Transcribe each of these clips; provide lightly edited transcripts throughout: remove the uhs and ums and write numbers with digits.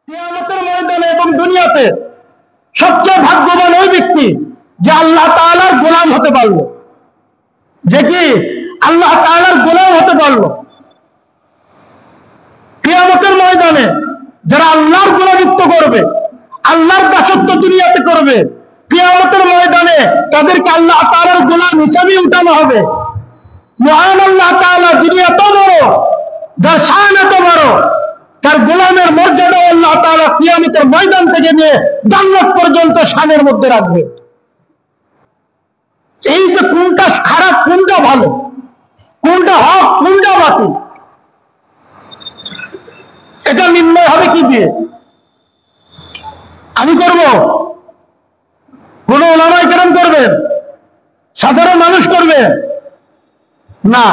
কিয়ামতের ময়দানে এবং দুনিয়াতে সবচেয়ে ভাগ্যবান ওই ব্যক্তি যে আল্লাহ তাআলার গোলাম হতে পারলো, যে কি আল্লাহ তাআলার গোলাম হতে পারলো। কিয়ামতের ময়দানে যারা আল্লাহর গোলামিত্ব করবে, আল্লাহর দাসত্ব দুনিয়াতে করবে, কিয়ামতের ময়দানে তাদেরকে আল্লাহ তাআলার গোলাম হিসাবে উঠানো হবে। মহান আল্লাহ তাআলা যিনি এত বড়, যার শান এত বড়, তার গোলামের মর্যাদা আল্লাহ তাআলা কিয়ামতের ময়দান থেকে নিয়ে জান্নাত পর্যন্ত শানের মধ্যে রাখবে। এই যে কোনটা খারাপ, কোনটা ভালো, কোনটা হক, কোনটা বাতিল, এটা নির্ণয় হবে কি দিয়ে? আমি করব? কোন ওলামায়ে কেরাম করবেন? সাধারণ মানুষ করবে না।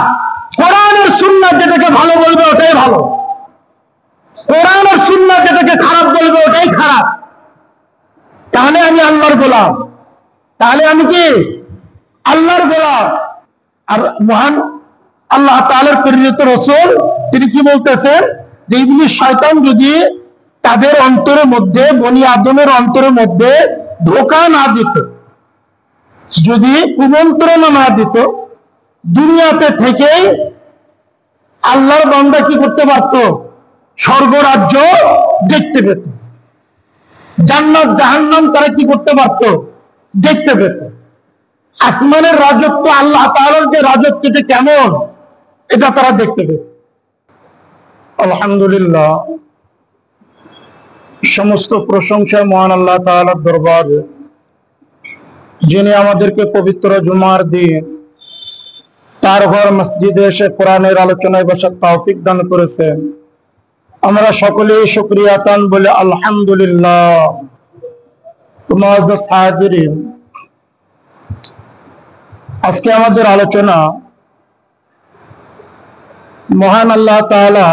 কোরআন আর সুন্নাহ যেটাকে ভালো বলবে ওটাই ভালো, কোরআন আর সুন্নাহ যেটাকে খারাপ বলবে ওটাই খারাপ। তাহলে আমি আল্লাহর গোলাম, তাহলে আমি কি আল্লাহর গোলাম। আর মহান আল্লাহ তাআলার প্রেরিত রাসূল তিনি কি বলতেছেন যে ইবলিস শয়তান যদি তাদের অন্তরের মধ্যে, বনি আদমের অন্তরের মধ্যে ধোঁকা না দিত, যদি কুমন্ত্রণা না দিত, দুনিয়াতে থেকেই আল্লাহর বান্দা কি করতে পারত? স্বর্গরাজ্য দেখতে পেত, জান্নাত জাহান্নাম তারা কি করতে পারত? দেখতে পেত। আসমানের রাজত্ব, আল্লাহ তাআলার যে রাজত্বটা কেমন, এটা তারা দেখতে পেত। আলহামদুলিল্লাহ, সমস্ত প্রশংসা মহান আল্লাহ তাআলার দরবারে, যিনি আমাদেরকে পবিত্র জুমার দিন তার ঘর মসজিদে এসে কোরআনের আলোচনায় বসার তৌফিক দান করেছেন। আমরা সকলেই শুকরিয়া আতান বলে আলহামদুলিল্লাহ। মুআজ্জাজ হাজিরিন, আজকে আমাদের আলোচনা মহান আল্লাহ তাআলা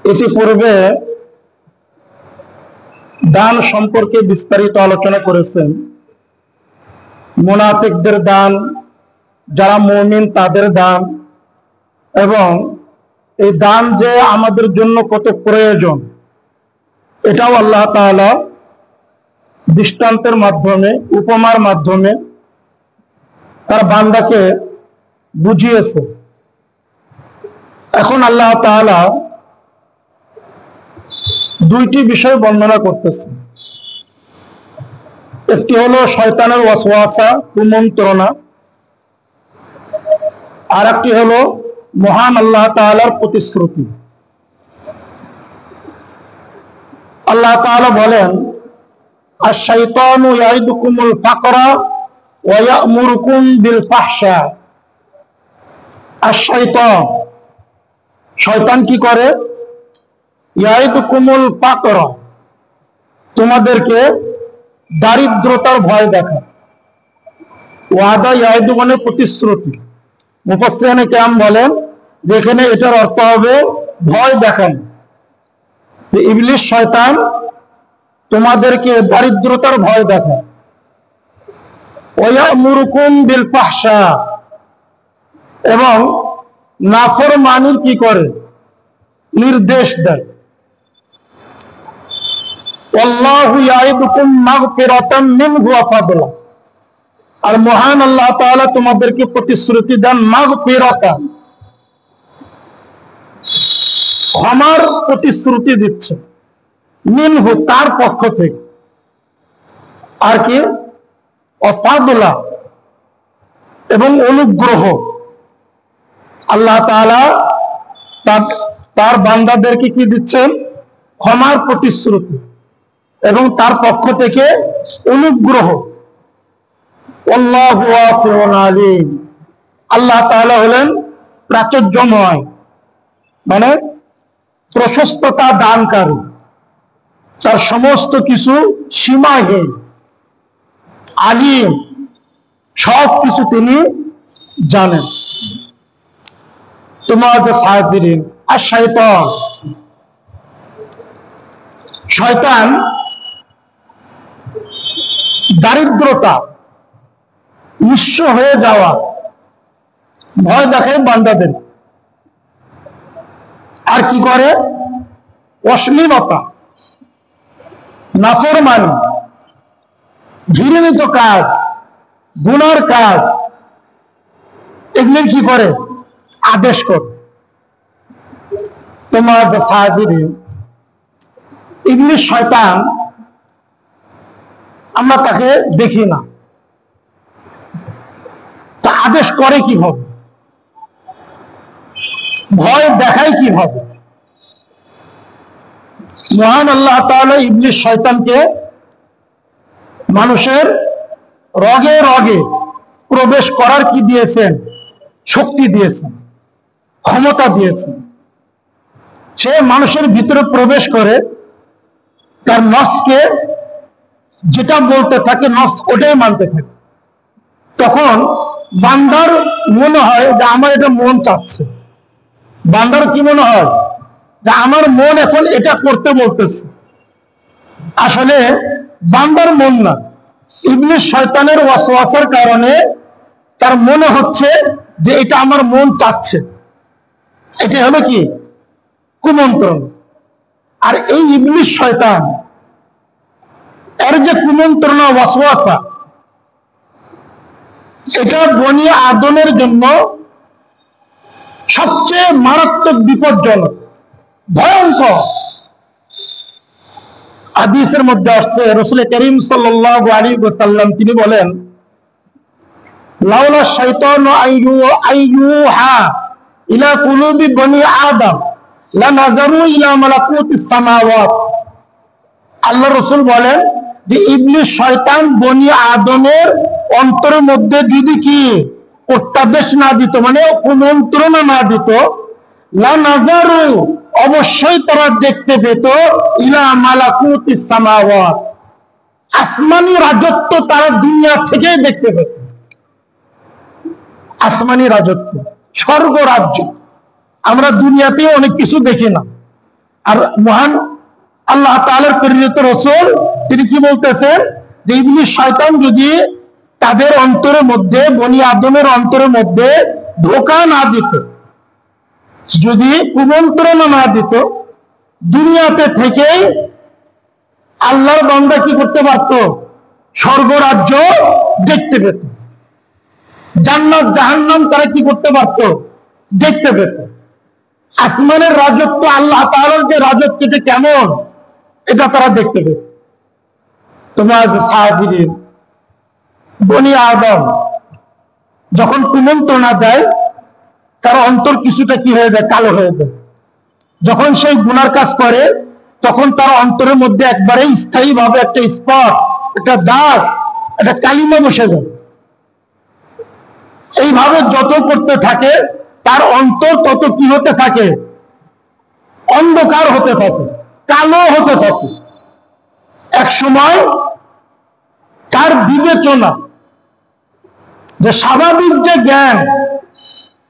ইতিপূর্বে দান সম্পর্কে বিস্তারিত আলোচনা করেছেন। মুনাফিকদের দান, যারা মুমিন তাদের দান, এবং এই দান যে আমাদের জন্য কত প্রয়োজন এটাও আল্লাহ তাআলা দৃষ্টান্তের মাধ্যমে, উপমার মাধ্যমে তার বান্দাকে বুঝিয়েছে। এখন আল্লাহ তাআলা দুইটি বিষয় বর্ণনা করতেছে। একটি হলো শয়তানের ওয়াসওয়াসা, কুমন্ত্রণা, আর একটি হলো মহান আল্লাহ তাআলার প্রতিশ্রুতি। আল্লাহ তাআলা বলেন, আশ-শাইতানু ইয়াইদুকুমুল ফাকরা ওয়া ইয়া'মুরুকুম বিল ফাহশা। আশ-শাইতান, শয়তান কি করে? ইয়াইদুকুমুল ফাকরা, তোমাদেরকে দারিদ্রতার ভয় দেখায়। ওয়াদা, ইয়াইদু মানে প্রতিশ্রুতি। মুফাসসিরিনে কেরাম বলেন যে এখানে এটার অর্থ হবে ভয় দেখানো। যে ইবলিস শয়তান তোমাদেরকে দারিদ্রতার ভয় দেখায়। ওয়ায়ামুরুকুম বিল ফাহশা, এবং নাফরমানির কি করে? নির্দেশ দেয়। আল্লাহু ইয়াইদুকুম মাগফিরাতাম মিনহু ওয়া ফাদলা, আর মহান আল্লাহ তাআলা তোমাদেরকে প্রতিশ্রুতি দেন মাগফিরাতান, ক্ষমার প্রতিশ্রুতি দিচ্ছে, মিনহু তার পক্ষ থেকে, আর কি ওয়া ফাদলা এবং অনুগ্রহ। আল্লাহ তাআলা তার বান্দাদেরকে কি দিচ্ছেন? ক্ষমার প্রতিশ্রুতি এবং তার পক্ষ থেকে অনুগ্রহ। আল্লাহু ওয়াসিউন আলিম, আল্লাহ তাআলা হলেন প্রাচুর্যময়, মানে প্রশস্ততা দানকারী, তার সমস্ত কিছু সীমাহীন। আলিম, সব কিছু তিনি জানেন। তোমাদের হাজিরিন, আর শয়তান, শয়তান দারিদ্রতা, নিঃস্ব হয়ে যাওয়া ভয় দেখায় বান্দাদের। আর কি করে? অশ্লীলতা, নাফরমানি, ঘৃণিত কাজ, গুনার কাজ, এগুলি কি করে? আদেশ করে। তোমার হাজিরিন, ইবলিস শয়তান, আমরা তাকে দেখি না, তা আদেশ করে কিভাবে, ভয় দেখায় কিভাবে? মহান আল্লাহ তাআলা ইবলিস শয়তানকে মানুষের রগে রগে প্রবেশ করার কি দিয়েছেন? শক্তি দিয়েছেন, ক্ষমতা দিয়েছেন। সে মানুষের ভিতরে প্রবেশ করে তার নফসকে যেটা বলতে থাকে, নফস ওটাই মানতে থাকে। তখন বান্দার মনে হয় যে আমার এটা মন চাচ্ছে। বান্দার কি মনে হয়? যে আমার মন এখন এটা করতে বলতেছে। আসলে বান্দার মন না, ইবলিস শয়তানের ওয়াসওয়াসার কারণে তার মনে হচ্ছে যে এটা আমার মন চাচ্ছে। এটা হলো কি? কুমন্ত্রণ। আর এই ইবলিস শয়তান, এর যে কুমন্ত্রণা, ওয়াসওয়াসা, এটা বনি আদমের জন্য সবচেয়ে মারাত্মক, বিপজ্জনক, ভয়ঙ্কর। হাদিসের মধ্যে আসছে, রাসূল করিম সাল্লাল্লাহু আলাইহি ওয়াসাল্লাম তিনি বলেন, লাউলা শাইতানু আইয়ুহা ইলা কুলুবি বনি আদম লানাযারু ইলা মালাকুতিস সামাওয়াত। আল্লাহ রাসূল বলেন যে ইবলিস শয়তান বনি আদমের অন্তরের মধ্যে যদি কি প্রত্যাদেশ না দিত, মানে কুমন্ত্রণা না দিত, লানাযারু অবশ্যই তারা দেখতে পেত ইলা মালাকুতিস সামাওয়াত, আসমানি রাজত্ব তারা দুনিয়া থেকেই দেখতে পেত। আসমানি রাজত্ব, স্বর্গ রাজ্য আমরা দুনিয়াতে অনেক কিছু দেখি না। আর মহান আল্লাহ তাআলার প্রেরিত রাসূল তিনি কি বলতেছেন? যে ইবলিস শয়তান যদি তাদের অন্তরের মধ্যে, বনি আদমের অন্তরের মধ্যে ধোঁকা না দিত, যদি কুমন্ত্রণা না দিত, দুনিয়াতে থেকেই আল্লাহর বান্দা কি করতে পারত? স্বর্গরাজ্য দেখতে পেত। জান্নাত জাহান্নাম তারা কি করতে পারত? দেখতে পেত। আসমানের রাজত্ব, আল্লাহ তাআলার যে রাজত্ব, এটা কেমন, এটা তারা দেখতে পেত। তোমার হাজিরিন, বনি আদম যখন কুমন্ত্রণা দেয়, তার অন্তর কিছুটা কি হয়ে যায়? কালো হয়ে যায়। যখন সেই গুনার কাজ করে, তখন তার অন্তরের মধ্যে একবারে স্থায়ী ভাবে একটা স্পট, একটা দাগ, একটা কালিমা বসে যায়। এইভাবে যত করতে থাকে, তার অন্তর তত কি হতে থাকে? অন্ধকার হতে থাকে, কালো হতে থাকে। এক সময় তার বিবেচনা, যে স্বাভাবিক যে জ্ঞান,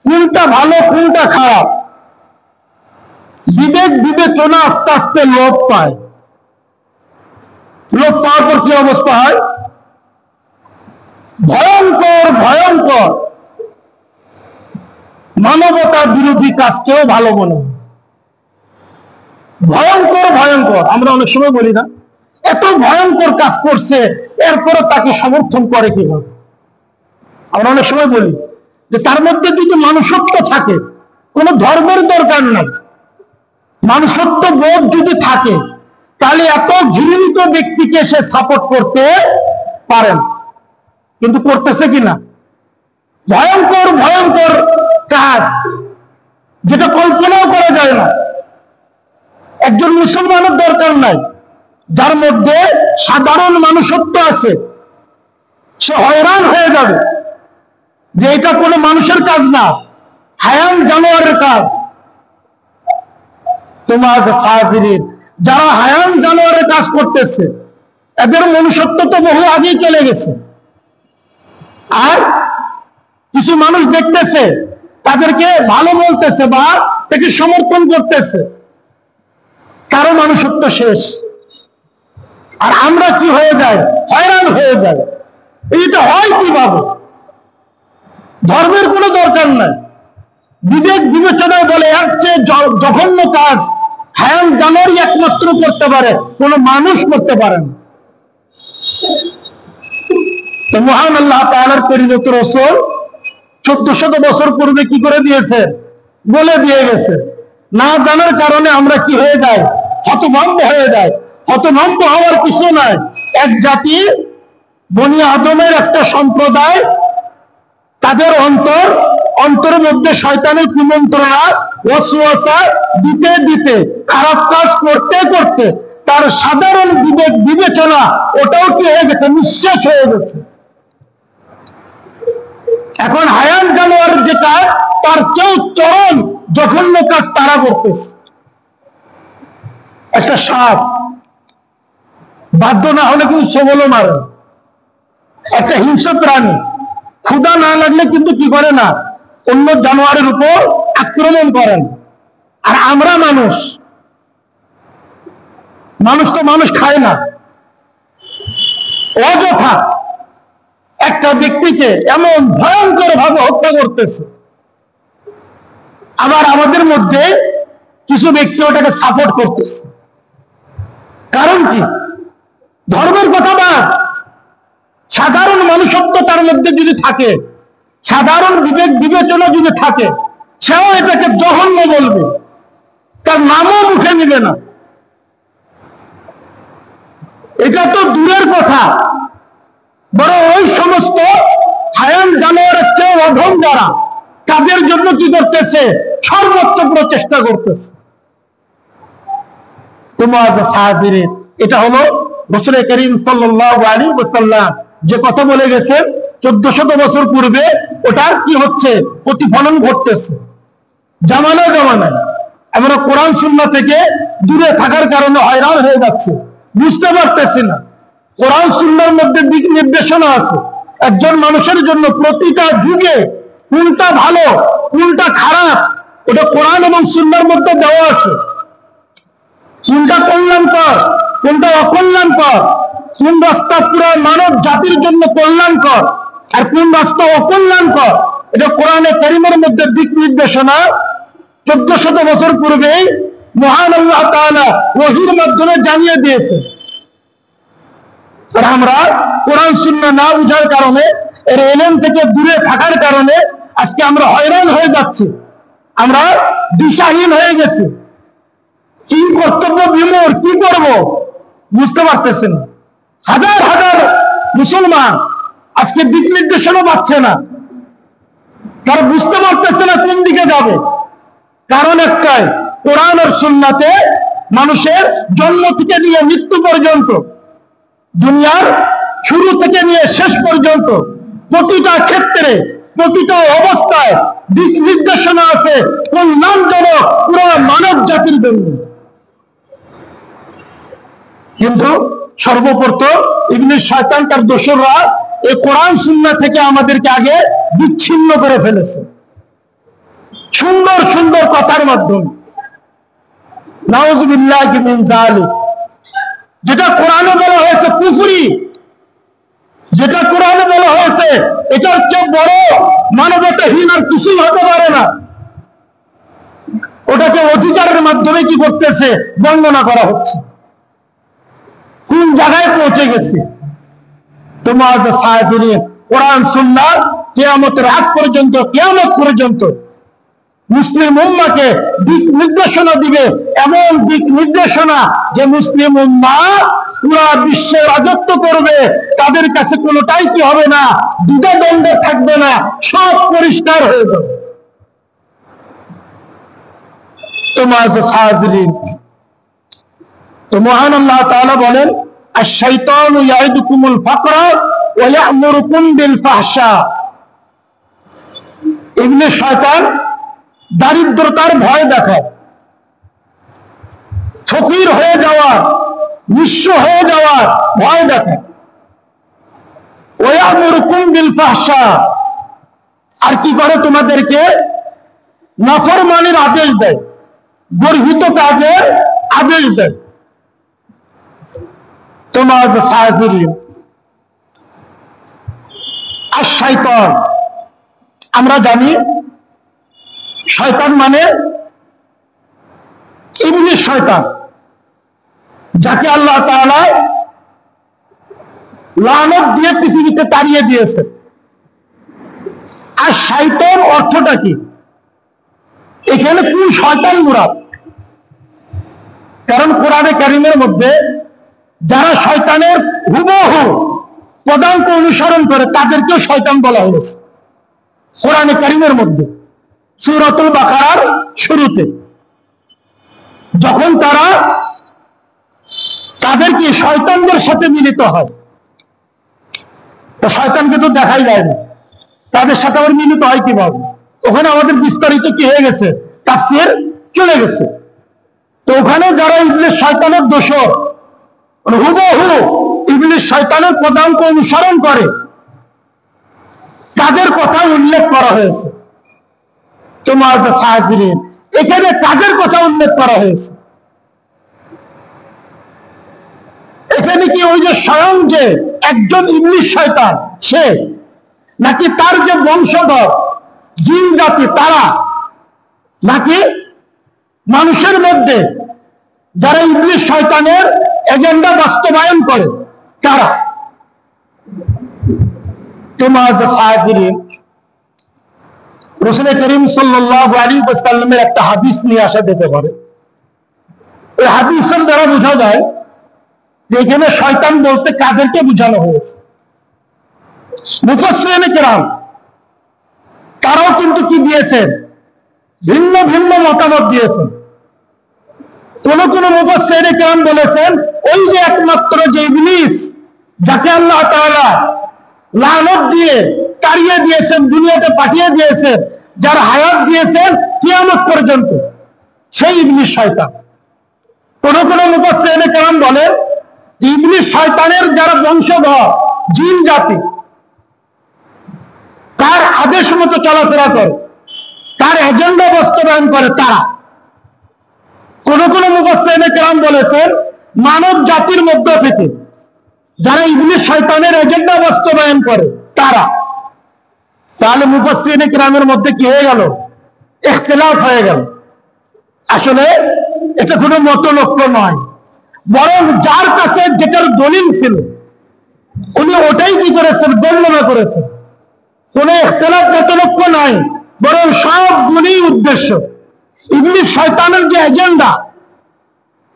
কোনটা ভালো কোনটা খারাপ, বিবেক বিবেচনা আস্তে আস্তে লোপ পায়। লোপ পাওয়ার পর কি অবস্থা হয়? ভয়ঙ্কর ভয়ঙ্কর মানবতা বিরোধী কাজকেও ভালো মনে হয়। ভয়ঙ্কর ভয়ঙ্কর, আমরা অনেক সময় বলি না, এত ভয়ঙ্কর কাজ করছে, এরপরে তাকে সমর্থন করে কিভাবে? আমরা অনেক সময় বলি যে তার মধ্যে যদি মানুষত্ব থাকে, কোন ধর্মের দরকার নাই, মানুষত্ব বোধ যদি থাকে, তাহলে এত ঘৃণিত ব্যক্তিকে সে সাপোর্ট করতে পারেন। কিন্তু করতেছে কিনা? ভয়ঙ্কর ভয়ঙ্কর কাজ, যেটা কল্পনাও করা যায় না। একজন মুসলমানের দরকার নাই, যার মধ্যে সাধারণ মানুষত্ব আছে, সে হয়রান হয়ে যাবে যে এটা কোনো মানুষের কাজ না, হায়ান জানোয়ারের কাজ। তোমার হাজিরিন, যারা হায়ান জানোয়ারের কাজ করতেছে, এদের মনুষ্যত্ব তো বহু আগেই চলে গেছে। আর কিছু মানুষ দেখতেছে, তাদেরকে ভালো বলতেছে বা তাকে সমর্থন করতেছে, কারো মানুষত্ব শেষ। আর আমরা কি হয়ে যাই? হয়রান হয়ে যাই। এটা হয় কিভাবে? ধর্মের কোনো দরকার নাই, বিবেক বিবেচনা বলে এর চেয়ে জঘন্য কাজ হায়ান জানোয়ারই একমাত্র করতে পারে, কোন মানুষ করতে পারে না। তো মহান আল্লাহ তাআলার পরিণত রাসূল 1400 বছর পূর্বে কি করে দিয়েছে, বলে দিয়ে গেছে। না জানার কারণে আমরা কি হয়ে যাই, হতভম্ব হয়ে যায়। হতভম্ব হওয়ার কিছু নাই। এক জাতি, বনি আদমের একটা সম্প্রদায়, তাদের অন্তরের মধ্যে শয়তানের কুমন্ত্রণা, ওয়াসওয়াসা দিতে দিতে, খারাপ কাজ করতে করতে তার সাধারণ বিবেক বিবেচনা ওটাও কি হয়ে গেছে, নিঃশেষ হয়ে গেছে। এখন হায়ান জানোয়ার যেটা, তার চেয়েও চরম জঘন্য কাজ তারা করতেছে। একটা সাপ বাধ্য না হলে কিন্তু সবলও মারে। একটা হিংস্র প্রাণী ক্ষুধা না লাগলে কিন্তু কি করে না, অন্য জানোয়ারের উপর আক্রমণ করেন। আর আমরা মানুষ তো মানুষ খায় না, অযথা একটা ব্যক্তিকে এমন ভয়ঙ্কর ভাবে হত্যা করতেছে। আবার আমাদের মধ্যে কিছু ব্যক্তি ওটাকে সাপোর্ট করতেছে। কারণ কি? ধর্মের কথা না, সাধারণ মানুষত্ব তার মধ্যে যদি থাকে, সাধারণ বিবেক বিবেচনা যদি থাকে, সেও এটাকে জঘন্য বলবে, তার নামও মুখে নিবে না। এটা তো দূরের কথা, বরং ওই সমস্ত হায়ান জানোয়ারের চেয়ে অধম যারা, তাদের জন্য কি করতেছে, সর্বোচ্চ প্রচেষ্টা করতেছে। তোমার সাহায্যে এটা হলো রাসূল করিম সাল্লাল্লাহু আলাইহি ওয়াসাল্লাম যে কথা বলে গেছেন 1400 বছর পূর্বে, ওটার কি হচ্ছে, প্রতিফলন ঘটতেছে জামানায় জামানায়। আমরা কোরআন সুন্নাহ থেকে দূরে থাকার কারণে হয়রান হয়ে যাচ্ছে, বুঝতে পারতেছি না। কোরআন সুন্নাহর মধ্যে দিক নির্দেশনা আছে একজন মানুষের জন্য প্রতিটা যুগে কোনটা ভালো কোনটা খারাপ, এটা কোরআন এবং সুন্নাহর মধ্যে দেওয়া আছে। কোনটা কল্যাণকর কোনটা অকল্যাণকর, কোন রাস্তা পুরো মানব জাতির জন্য কল্যাণকর আর কোন রাস্তা অকল্যাণকর, এটা কোরআনে কারীমের মধ্যে দিক নির্দেশনা 1400 বছর পূর্বেই মহান আল্লাহ তাআলা ওহীর মাধ্যমে জানিয়ে দিয়েছে। আর আমরা কোরআন সুন্নাহ না বুঝার কারণে, এর ইলম থেকে দূরে থাকার কারণে আজকে আমরা হয়রান হয়ে যাচ্ছি, আমরা দিশাহীন হয়ে গেছি। কি কর্তব্য বিমূঢ়, কি করব বুঝতে পারতেছেন। হাজার হাজার মুসলমান আজকে দিক নির্দেশনা পাচ্ছে না, তারা বুঝতে পারতেছে না কোন দিকে যাবে। কারণ একটাই, কোরআন আর সুন্নাতে মানুষের জন্ম থেকে নিয়ে মৃত্যু পর্যন্ত, দুনিয়ার শুরু থেকে নিয়ে শেষ পর্যন্ত প্রতিটা ক্ষেত্রে প্রতিটা অবস্থায় দিক নির্দেশনা আছে কল্যাণজনক পুরো মানব জাতির জন্য। কিন্তু সর্বপ্রথম ইবলিস শয়তান তার দোসররা এই কোরআন সুন্নাহ থেকে আমাদেরকে আগে বিচ্ছিন্ন করে ফেলেছে সুন্দর সুন্দর কথার মাধ্যমে। নাউযুবিল্লাহি মিন যালিক, যেটা কোরআনে বলা হয়েছে কুফরি, যেটা কোরআনে বলা হয়েছে এটার চেয়ে বড় মানবতাহীন আর কিছুই হতে পারে না, ওটাকে অধিকারের মাধ্যমে কি করতেছে, বর্ণনা করা হচ্ছে। কোন জায়গায় পৌঁছে গেছে? তোমার সাহায্যে কোরআন সুন্নাহ কিয়ামতের আগ পর্যন্ত, কিয়ামত পর্যন্ত মুসলিম উম্মাহকে দিক নির্দেশনা দিবে, এমন দিক নির্দেশনা যে মুসলিম উম্মাহ পুরা বিশ্বে রাজত্ব করবে। তাদের কাছে কোনোটাই কি হবে না, দ্বিধাদ্বন্দ্ব থাকবে না, সব পরিষ্কার হয়ে যাবে। তোমার সাহায্যে তো মহান আল্লাহ তাআলা বলেন, আশ-শাইতানু ইয়াইদুকুমুল ফাকরা ওয়া ইয়া'মুরুকুম বিল ফাহশা। ইবলিস শয়তান দারিদ্রতার ভয় দেখায়, ফকির হয়ে যাওয়ার, নিঃস্ব হয়ে যাওয়ার ভয় দেখায়। ওয়া ইয়া'মুরুকুম বিল ফাহশা, আর কি করে, তোমাদেরকে নাফরমানির আদেশ দেয়, গর্হিত কাজের আদেশ দেয়। তোমার সাহায্যে আর শয়তান, আমরা জানি শয়তান মানে ইবলিস শয়তান, যাকে আল্লাহ তাআলা লানত দিয়ে পৃথিবীতে তাড়িয়ে দিয়েছে। আর শয়তান অর্থটা কি? এখানে কোন শয়তান মুরাদ? কারণ কোরআনে কারীমের মধ্যে যারা শয়তানের হুবহু পদাঙ্ক অনুসরণ করে তাদেরকেও শয়তান বলা হয়েছে কোরআনে কারীমের মধ্যে। সূরাতুল বাকারার শুরুতে যখন তারা তাদেরকে শয়তানদের সাথে মিলিত হয়, তো শয়তানকে তো দেখাই যায় না, তাদের সাথে আবার মিলিত হয় কিভাবে? ওখানে আমাদের বিস্তারিত কি হয়ে গেছে, তাফসীর চলে গেছে। তো ওখানে যারা ইবলিস শয়তানের দোষর, হুবহু ইবলিস শয়তানের পদাঙ্ক অনুসরণ করে, তাদের কথা উল্লেখ করা হয়েছে। তোমার সাহায্যের এখানে কাদের কথা উল্লেখ করা হয়েছে? এখানে কি ওই যে স্বয়ং যে একজন ইবলিস শয়তান সে, নাকি তার যে বংশধর জিন জাতি তারা, নাকি মানুষের মধ্যে যারা ইবলিস শয়তানের এজেন্ডা বাস্তবায়ন করে তারা? তোমার সাহায্যের রাসূল করিম সাল্লাল্লাহু আলাইহি ওয়াসাল্লামের একটা হাদিস নিয়ে আসা যেতে পারে। এই হাদিসের দ্বারা বোঝা যায় যে এখানে শয়তান বলতে কাদেরকে বোঝানো হয়েছে। মুফাসসিরিনে কিরাম তারাও কিন্তু কি দিয়েছেন, ভিন্ন ভিন্ন মতামত দিয়েছেন। কোন কোন মুফাসসিরিনে কিরাম বলেছেন ওই যে একমাত্র যে ইবলিস যাকে আল্লাহ তাআলা লানত দিয়ে তাড়িয়ে দিয়েছেন, দুনিয়াতে পাঠিয়ে দিয়েছেন, যার হায়াত দিয়েছেন কিয়ামত পর্যন্ত, সেই ইবলিস শয়তান। কোন কোন মুফাসসিরিনে কিরাম বলেন ইবলিস শয়তানের যারা বংশধর জিন জাতি, তার আদেশ মতো চলাফেরা করে, তার এজেন্ডা বাস্তবায়ন করে তারা। কোন কোন মুফাসসিরিনে কেরাম বলেছেন মানব জাতির মধ্য থেকে যারা ইবলিস শয়তানের এজেন্ডা বাস্তবায়ন করে তারা। তাহলে মুফাসসিরিনে কেরামের মধ্যে কি হয়ে গেল, ইখতিলাফ হয়ে গেল। আসলে এটা কোনো মতলক্ষ্য নয়, বরং যার কাছে যেটার দলিল ছিল উনি ওটাই কি করেছেন, বর্ণনা করেছেন। কোন ইখতিলাফ মতলক্ষ্য নয়, বরং সবগুলি উদ্দেশ্য। ইবলিস শয়তানের যে এজেন্ডা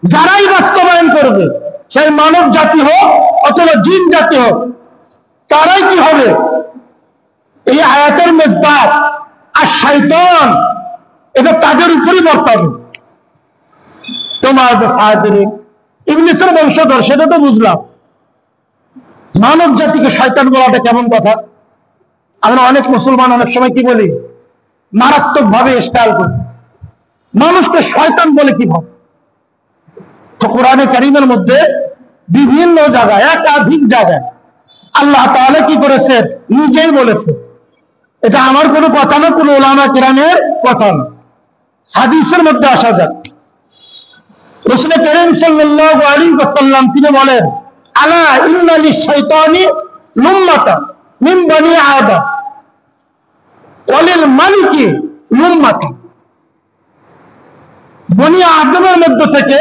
যারাই বাস্তবায়ন করবে, সেই মানব জাতি হোক অথবা জিন জাতি হোক, তারাই কি হবে, এই আয়াতের মেজবাত আর শয়তান এটা তাদের উপরই বর্তাবে। তোমার সাহায্যের ইবলিসের বংশধর সেটা তো বুঝলাম, মানব জাতিকে শয়তান বলাটা কেমন কথা? আমরা অনেক মুসলমান অনেক সময় কি বলি, মারাত্মক ভাবে ইশকাল করি, মানুষকে শয়তান বলে কিভাবে? তো কোরআনে কারীমের মধ্যে বিভিন্ন জায়গায়, একাধিক জায়গায় আল্লাহ তাআলা কি করেছে, নিজেই বলেছে। এটা আমার কোনো কথা না, কোনো উলামা কিরামের কথা না। হাদিসের মধ্যে আসা যাক, রাসূল করিম সাল্লাল্লাহু আলাইহি ওয়াসাল্লাম তিনি বলেন আলা ইন্না লিশ-শাইতানি লুম্মাতা মিন বনি আদম ওয়ালিল মালিকি লুম্মাতা। বনি আদমের মধ্য থেকে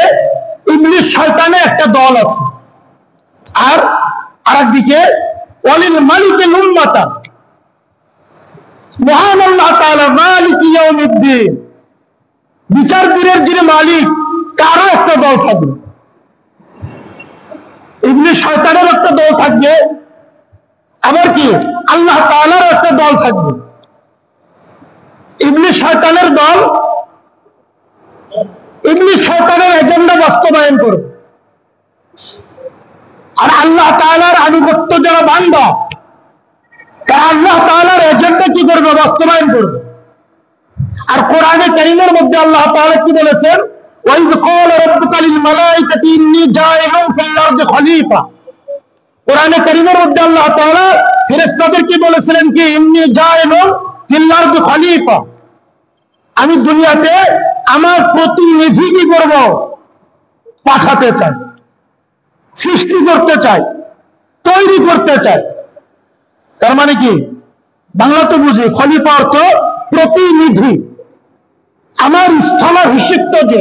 ইবলিস শয়তানের একটা দল আছে, আর আরেকদিকে ওয়ালিল মালিকি লুম্মাতা, মহান আল্লাহ তাআলা মালিক ইয়াউমিদ্দিন, বিচার দিনের যিনি মালিক, তারও একটা দল থাকবে। ইবলিস শয়তানের একটা দল থাকবে, আবার কি আল্লাহ তাআলার একটা দল থাকবে। ইবলিস শয়তানের দল ইবলিস শয়তানের এজেন্ডা বাস্তবায়ন করবে, আর আল্লাহ তাআলার আনুগত্য যারা বান্দা তারা আল্লাহ তাআলার এজেন্ডা কি করবে, বাস্তবায়ন করবে। আর কোরআনে কারীমের মধ্যে আল্লাহ তাআলা কি বলেছেন, ওয়াইয ক্বালা রাব্বুকা লিল মালাইকাতি ইন্নী জাইলুন ফিল আরদি খলিফা। কোরআনে কারীমের মধ্যে আল্লাহ তাআলা ফেরেশতাদের কি বলেছিলেন, কি ইন্নী জাইলুন ফিল আরদি খলিফা, আমি দুনিয়াতে আমার প্রতিনিধি কি করব, পাঠাতে চাই, সৃষ্টি করতে চাই, তৈরি করতে চাই। তার মানে কি, বাংলা তো বুঝি, খলিফা অর্থ প্রতিনিধি। আমার স্থলাভিষিক্ত যে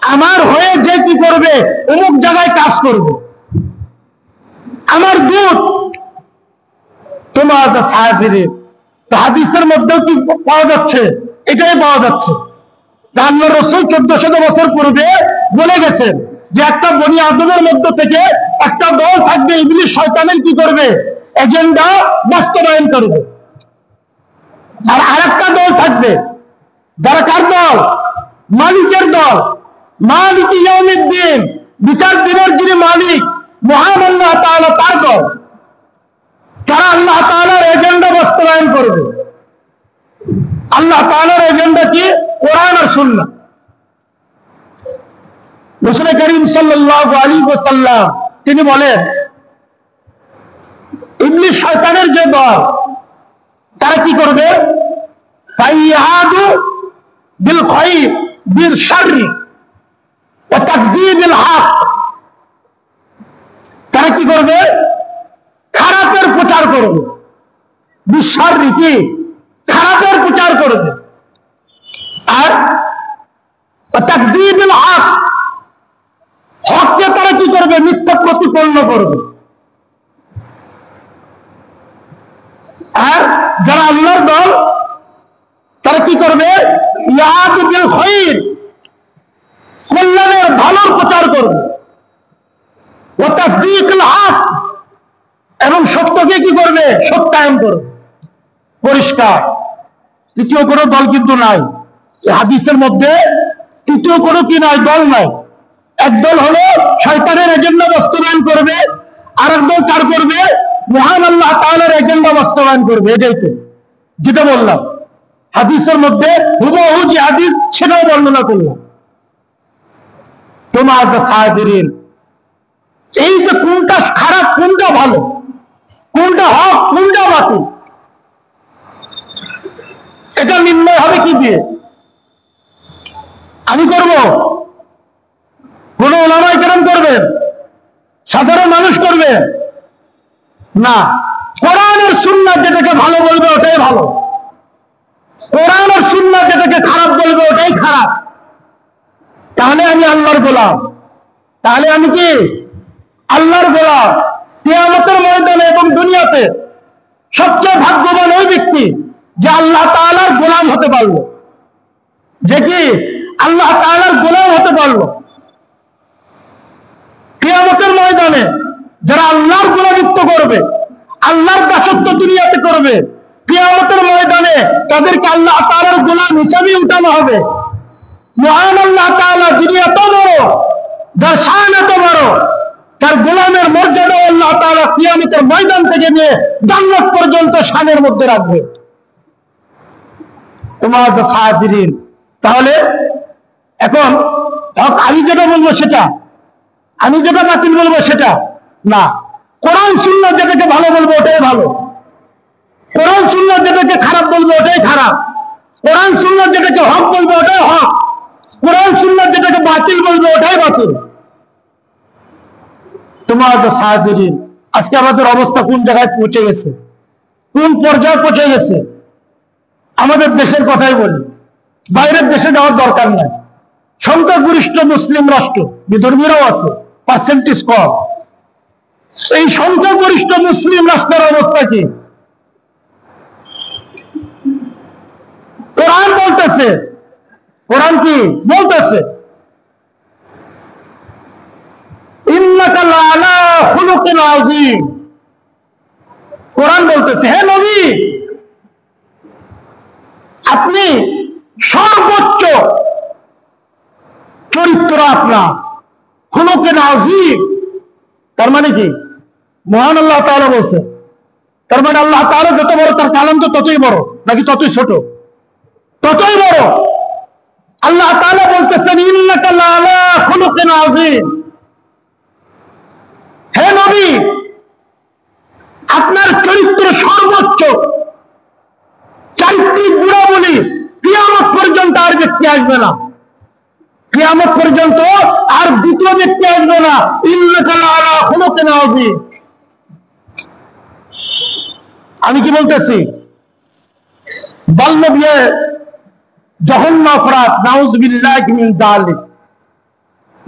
আমার হয়ে যে কি করবে, অমুক জায়গায় কাজ করবে, আমার দূত তোমার সাহায্যে। তো হাদিসের মধ্যেও কি পাওয়া যাচ্ছে? এটাই পাওয়া যাচ্ছে। আল্লাহ রাসূল 1400 বছর পূর্বে বলে গেছেন যে একটা বনি আদমের মধ্য থেকে একটা দল থাকবে, ইবলিস শয়তানের কি করবে, এজেন্ডা বাস্তবায়ন করবে। আর আরেকটা দল থাকবে, যারা কার দল? মালিকের দল। মালিক ইয়াউমিদ্দিন, বিচার দিনের যিনি মালিক মহান আল্লাহ তাআলা, তার দল। তারা আল্লাহ তাআলার এজেন্ডা বাস্তবায়ন করবে। আল্লাহ তাআলার এজেন্ডা কি? কোরআন আর সুন্নাহ। রাসূল করিম সাল্লাল্লাহু আলাইহি ওয়াসাল্লাম তিনি বলেন, ইবলিস শয়তানের যে দল, তারা কি করবে? ফাইয়াদু বিল খায়র বিল শাররি ওয়া তাকযীবিল হক। তারা কি করবে? খারাপের প্রচার করবে। বিশাররি কি? খারাপের প্রচার করবে। আর তাকযীবিল হক, হককে তারা কি করবে? মিথ্যা প্রতিপন্ন করবে। আর যারা আল্লাহর দল, তারা কি করবে? ইয়াদু বিল খায়র, কল্যাণের ভালোর প্রচার করবে। ওয়া তাসদীকুল হক, এবং সত্যকে কি করবে? সত্যায়ন করবে। পরিষ্কার। তৃতীয় কোনো দল কিন্তু নাই এই হাদিসের মধ্যে। তৃতীয় কোনো কি নাই? দল নাই। একদল হলো শয়তানের এজেন্ডা বাস্তবায়ন করবে, আর একদল কার করবে? মহান আল্লাহ তাআলার এজেন্ডা বাস্তবায়ন করবে। এটাই তো যেটা বললাম হাদিসের মধ্যে হুবহু যে হাদিস, সেটাও বর্ণনা করলাম। তোমার সাহায্যের এই যে কোনটা খারাপ, কোনটা ভালো, কোনটা হক, কোনটা বাতিল, এটা নির্ণয় হবে কি দিয়ে? আমি করব? কোন ওলামায়ে কেরাম করবেন? সাধারণ মানুষ করবে না। কোরআন আর সুন্নাহ যেটাকে ভালো বলবে ওটাই ভালো, কোরআন আর সুন্নাহ যেটাকে খারাপ বলবে ওটাই খারাপ। তাহলে আমি আল্লাহর গোলাম। তাহলে আমি কি? আল্লাহর গোলাম। কিয়ামতের ময়দানে এবং দুনিয়াতে সবচেয়ে ভাগ্যবান ওই ব্যক্তি যে আল্লাহ তাআলার গোলাম হতে পারলো, যে কি আল্লাহ তাআলার গোলাম হতে পারলো। কিয়ামতের ময়দানে যারা আল্লাহর গোলামিত্ব করবে, আল্লাহর দাসত্ব দুনিয়াতে করবে, কিয়ামতের ময়দানে তাদেরকে আল্লাহ তাআলার গোলাম হিসেবে উঠানো হবে। মহান আল্লাহ তাআলা যিনি এত বড়, যার শান এত বড়, তার গোলামের মর্যাদা আল্লাহ তাআলা কিয়ামতের ময়দান থেকে নিয়ে জান্নাত পর্যন্ত শানের মধ্যে রাখবে। তোমার সাহায্যের। তাহলে এখন হক আমি যেটা বলবো সেটা, আমি যেটা বাতিল বলবো সেটা না। কোরআন সুন্নাহ যেটাকে ভালো বলবো ওটাই ভালো, কোরআন সুন্নাহ যেটাকে খারাপ বলবো ওটাই খারাপ, কোরআন সুন্নাহ যেটাকে হক বলবো ওটাই হক, কোরআন সুন্নাহ যেটাকে বাতিল বলবো ওটাই বাতিল। তোমার সাহায্যের আজকে আমাদের অবস্থা কোন জায়গায় পৌঁছে গেছে, কোন পর্যায়ে পৌঁছে গেছে। আমাদের দেশের কথাই বলি, বাইরের দেশে যাওয়ার দরকার নাই। সংখ্যাগরিষ্ঠ মুসলিম রাষ্ট্র, বিধর্মীরাও আছে, পার্সেন্টেজ কম। এই সংখ্যাগরিষ্ঠ মুসলিম রাষ্ট্রের অবস্থা কি? কোরআন বলতেছে, কোরআন কি বলতেছে? ইন্নাকা লাআলা খুলুকিন আযীম। কোরআন বলতেছে, হে নবী, আপনি সর্বোচ্চ চরিত্র আপনার, খুলুকিন আযীম। তার মানে কি? মহান আল্লাহ তাআলা বলছে। তার মানে আল্লাহ তাআলা যত বড়, তার কালাম তো ততই বড়, নাকি ততই ছোট? ততই বড়। আল্লাহ তাআলা বলতেছেন ইন্নাকা লাআলা খুলুকিন আযীম। হে নবী, আপনার চরিত্র সর্বোচ্চ। চারিত্রিক গুণাবলী কিয়ামত পর্যন্ত আর ব্যক্তি আসবে না, কিয়ামত পর্যন্ত আর দ্বিতীয় ব্যক্তি আসবে না। ইন্নাকা লাআলা খুলুকিন আযীম। আমি কি বলতেছি? বাল্য বিয়ে জঘন্য অপরাধ, নাউযুবিল্লাহি মিন যালিক।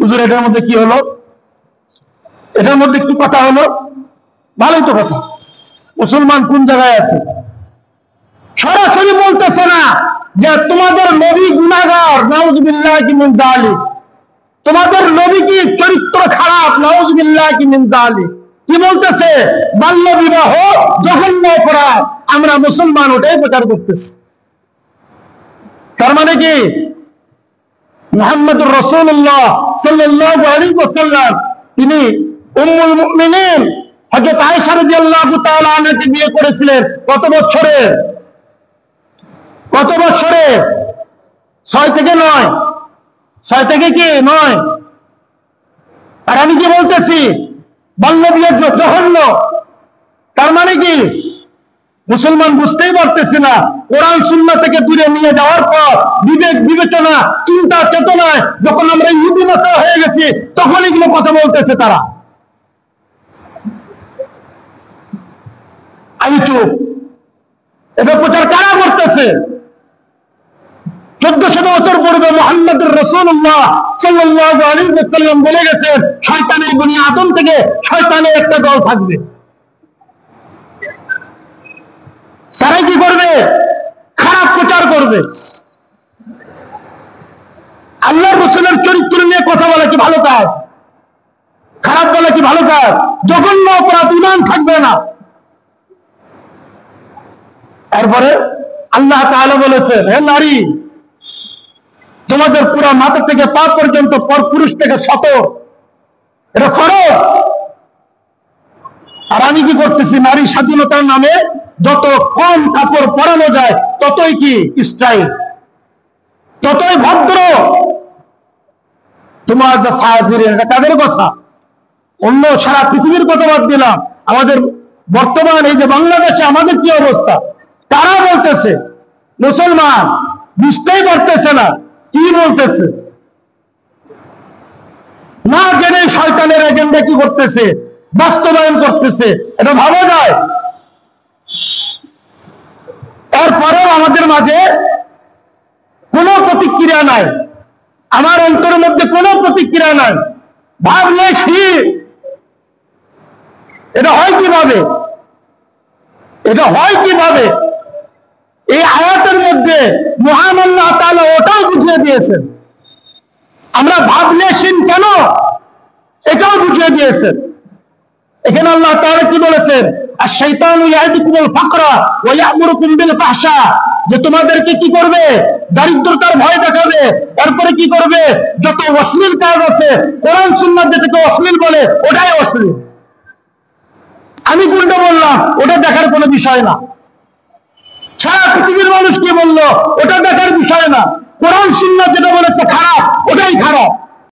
হুজুর এটার মধ্যে কি হলো, এটার মধ্যে কি কথা হলো? ভালোই তো কথা। মুসলমান কোন জায়গায় আছে? সরাসরি বলতেছে না যে তোমাদের নবী গুনাহগার, নাউযুবিল্লাহি মিন যালিক, তোমাদের নবী কি চরিত্র খারাপ, নাউযুবিল্লাহি মিন যালিক। কি বলতেছে? বাল্য বিবাহ জঘন্য অপরাধ। আমরা মুসলমান ওটাই প্রচার করতেছি। তার মানে কি মুহাম্মদুর রাসূলুল্লাহ সাল্লাল্লাহু আলাইহি ওয়াসাল্লাম তিনি উম্মুল মুমিনিন হযরত আয়েশা রাদিয়াল্লাহু তাআলা আনহাকে বিয়ে করেছিলেন কত বছরে? কত বছরে? 6 থেকে 9। 6 থেকে কি 9? আর আমি কি বলতেছি? বাল্য বিয়ে জঘন্য। তার মানে কি মুসলমান বুঝতেই পারতেছে না। কোরআন সুন্নাহ থেকে দূরে নিয়ে যাওয়ার পর বিবেক বিবেচনা চিন্তা চেতনায় যখন আমরা ইহুদি নাসারা হয়ে গেছি, তখন এগুলো কথা বলতেছে তারা। আমি চুপ। এটা প্রচার কারা করতেছে? 1400 বছর পূর্বে মুহাম্মদুর রাসূলুল্লাহ সাল্লাল্লাহু আলাইহি ওয়াসাল্লাম বলে গেছেন, শয়তানের বনি আদম থেকে শয়তানের একটা দল থাকবে। তারা কি করবে? খারাপ প্রচার করবে। আল্লাহর রাসূলের চরিত্র নিয়ে কথা বলা কি ভালো কাজ? খারাপ বলা কি ভালো কাজ? জঘন্য অপরাধ, ঈমান থাকবে না। তারপরে আল্লাহ তাআলা বলেছেন, হে নারী, তোমাদের পুরো মাথা থেকে পা পর্যন্ত পরপুরুষ থেকে সতর, এটা খরচ। আর আমি কি করতেছি? নারী স্বাধীনতার নামে যত কম কাপড় পরানো যায় ততই কি স্টাইল, ততই ভদ্র। তোমার যা সাহায্যের, এটা তাদের কথা। অন্য সারা পৃথিবীর কথা বাদ দিলাম, আমাদের বর্তমান এই যে বাংলাদেশে আমাদের কি অবস্থা, তারা বলতেছে। মুসলমান বুঝতেই পারতেছে না কি বলতেছে। না জেনে শয়তানের এজেন্ডা কি করতেছে, বাস্তবায়ন করতেছে, এটা ভাবা যায়। তারপরেও আমাদের মাঝে কোনো প্রতিক্রিয়া নাই, আমার অন্তরের মধ্যে কোনো প্রতিক্রিয়া নাই। ভাবলে শির। এটা হয় কিভাবে? এটা হয় কিভাবে? এই আয়াতের মধ্যে মহান আল্লাহ তাআলা ওটাও বুঝিয়ে দিয়েছেন। আমরা ভাবলে শিন কেন, এটাও বুঝিয়ে দিয়েছেন। এখানে আল্লাহ তাআলা কি বলেছেন? আশ-শাইতানু ইয়াইদুকুমুল ফাকরা ওয়া ইয়া'মুরুকুম বিল ফাহশা, যে তোমাদেরকে কি করবে? দারিদ্রতার ভয় দেখাবে। তারপরে কি করবে? যত অশ্লীল কাজ আছে, কোরআন সুন্নাহ যেটাকে অশ্লীল বলে ওটাই অশ্লীল। আমি কোনটা বললাম ওটা দেখার কোনো বিষয় না। সারা পৃথিবীর মানুষ কি বললো ওটা দেখার বিষয়